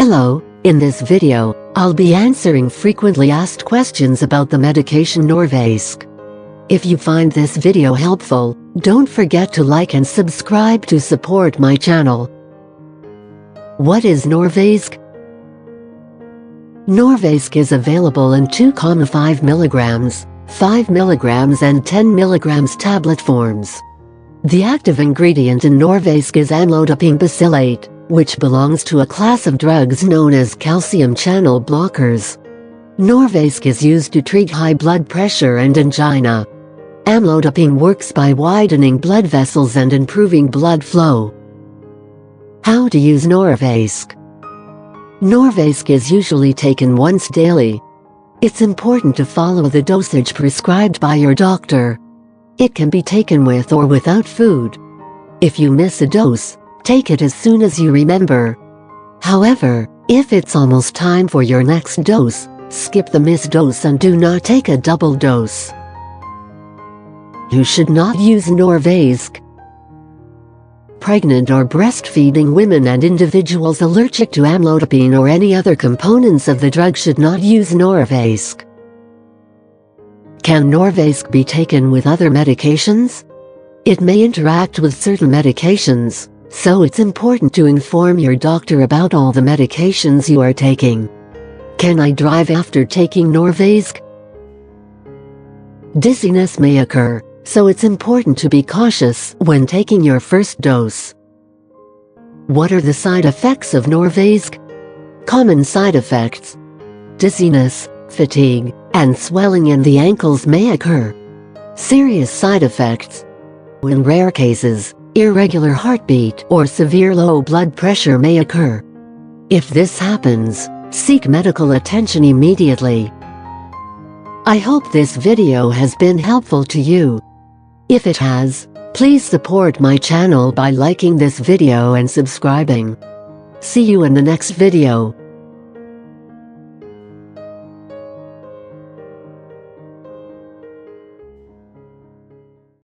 Hello, in this video, I'll be answering frequently asked questions about the medication NORVASC. If you find this video helpful, don't forget to like and subscribe to support my channel. What is NORVASC? NORVASC is available in 2,5 mg, 5 mg and 10 mg tablet forms. The active ingredient in NORVASC is amlodipine bacillate, which belongs to a class of drugs known as calcium channel blockers. NORVASC is used to treat high blood pressure and angina. Amlodipine works by widening blood vessels and improving blood flow. How to use NORVASC? NORVASC is usually taken once daily. It's important to follow the dosage prescribed by your doctor. It can be taken with or without food. If you miss a dose, take it as soon as you remember. However, if it's almost time for your next dose, skip the missed dose and do not take a double dose. Who should not use NORVASC? Pregnant or breastfeeding women and individuals allergic to amlodipine or any other components of the drug should not use NORVASC. Can NORVASC be taken with other medications? It may interact with certain medications, so it's important to inform your doctor about all the medications you are taking. Can I drive after taking NORVASC? Dizziness may occur, so it's important to be cautious when taking your first dose. What are the side effects of NORVASC? Common side effects: dizziness, fatigue, and swelling in the ankles may occur. Serious side effects: in rare cases, irregular heartbeat or severe low blood pressure may occur. If this happens, seek medical attention immediately. I hope this video has been helpful to you. If it has, please support my channel by liking this video and subscribing. See you in the next video.